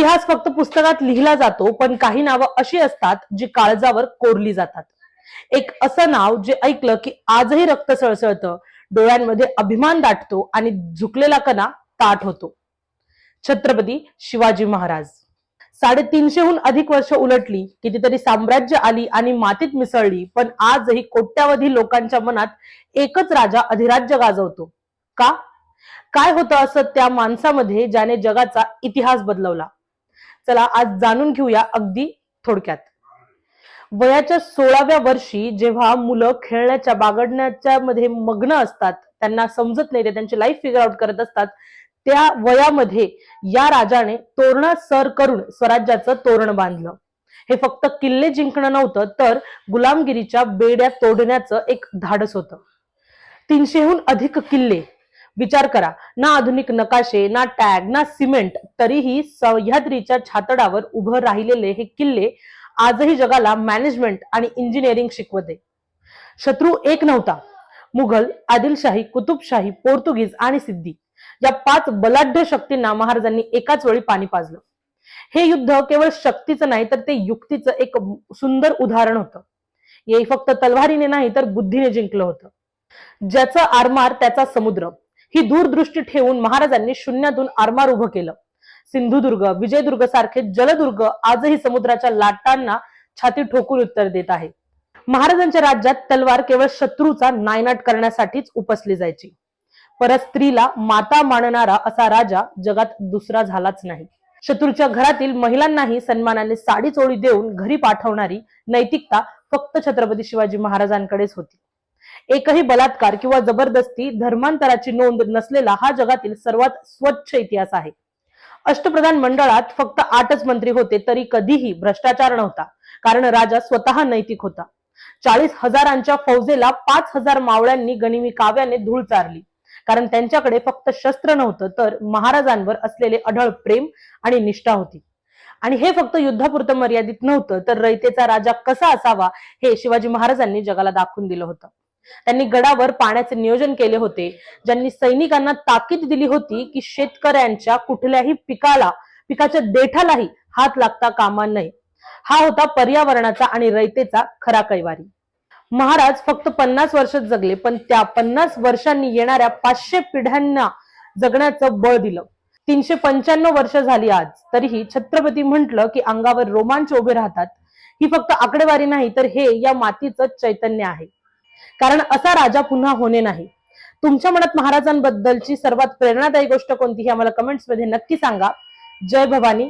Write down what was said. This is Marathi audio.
इतिहास फक्त पुस्तकात लिहिला जातो, पण काही नावं अशी असतात जी काळजावर कोरली जातात. एक असं नाव जे ऐकलं की आजही रक्त सळसळतं, डोळ्यांमध्ये अभिमान दाटतो आणि झुकलेला कणा ताठ होतो. छत्रपती शिवाजी महाराज. 350हून अधिक वर्ष उलटली, कितीतरी साम्राज्य आली आणि मातीत मिसळली, पण आजही कोट्यावधी लोकांच्या मनात एकच राजा अधिराज्य गाजवतो. का? काय होतं असं त्या माणसामध्ये ज्याने जगाचा इतिहास बदलवला? चला आज जाणून घेऊया अगदी थोडक्यात. वयाच्या 16व्या वर्षी जेव्हा मुलं खेळण्याच्या बागडण्याच्या मध्ये मग्न असतात, त्यांना समजत नाही, ते त्यांची लाईफ फिगर आउट करत असतात, त्या वयामध्ये या राजाने तोरणा सर करून स्वराज्याचं तोरण बांधलं. हे फक्त किल्ले जिंकणं नव्हतं, तर गुलामगिरीच्या बेड्या तोडण्याचं एक धाडस होतं. 300हून अधिक किल्ले. विचार करा, ना आधुनिक नकाशे, ना टॅग, ना सिमेंट, तरीही सह्याद्रीच्या छातडावर उभं राहिलेले हे किल्ले आजही जगाला मॅनेजमेंट आणि इंजिनिअरिंग शिकवते. शत्रू एक नव्हता. मुघल, आदिलशाही, कुतुबशाही, पोर्तुगीज आणि सिद्धी या 5 बलाढ्य शक्तींना महाराजांनी एकाच वेळी पाणी पाजलं. हे युद्ध केवळ शक्तीचं नाही, तर ते युक्तीचं एक सुंदर उदाहरण होतं. हे फक्त तलवारीने नाही, तर बुद्धीने जिंकलं होतं. ज्याचं आरमार त्याचा समुद्र, ही दूरदृष्टी ठेवून महाराजांनी शून्यातून आरमार उभं केलं. सिंधुदुर्ग, विजयदुर्ग सारखे जलदुर्ग आजही समुद्राच्या लाटांना छाती ठोकून उत्तर देत आहे. महाराजांच्या राज्यात तलवार केवळ शत्रूचा नायनाट करण्यासाठीच उपसली जायची. परस्त्रीला माता मानणारा असा राजा जगात दुसरा झालाच नाही. शत्रूच्या घरातील महिलांनाही सन्मानाने साडी चोळी देऊन घरी पाठवणारी नैतिकता फक्त छत्रपती शिवाजी महाराजांकडेच होती. एकही बलात्कार किंवा जबरदस्ती, धर्मांतराची नोंद नसलेला हा जगातील सर्वात स्वच्छ इतिहास आहे. अष्टप्रधान मंडळात फक्त 8च मंत्री होते, तरी कधीही भ्रष्टाचार नव्हता, कारण राजा स्वतः नैतिक होता. 40,000च्या फौजेला 5,000 मावळ्यांनी गनिमी काव्याने धूळ चारली, कारण त्यांच्याकडे फक्त शस्त्र नव्हतं, तर महाराजांवर असलेले अढळ प्रेम आणि निष्ठा होती. आणि हे फक्त युद्धापुरतं मर्यादित नव्हतं, तर रयतेचा राजा कसा असावा हे शिवाजी महाराजांनी जगाला दाखवून दिलं होतं. त्यांनी गडावर पाण्याचे नियोजन केले होते, ज्यांनी सैनिकांना ताकीद दिली होती की शेतकऱ्यांच्या कुठल्याही पिकाच्या देठालाही हात लागता कामा नये. हा होता पर्यावरणाचा आणि रयतेचा खरा कैवारी. महाराज फक्त 50 वर्षच जगले, पण त्या 50 वर्षांनी येणाऱ्या 500 पिढ्यांना जगण्याचं बळ दिलं. 395 वर्ष झाली आज, तरीही छत्रपती म्हटलं की अंगावर रोमांच उभे राहतात. ही फक्त आकडेवारी नाही, तर हे या मातीचं चैतन्य आहे. कारण असा राजा पुन्हा होणे नाही. तुमच्या मनात महाराजांबद्दलची सर्वात प्रेरणादायी गोष्ट कोणती हे आम्हाला कमेंट्स मध्ये नक्की सांगा. जय भवानी.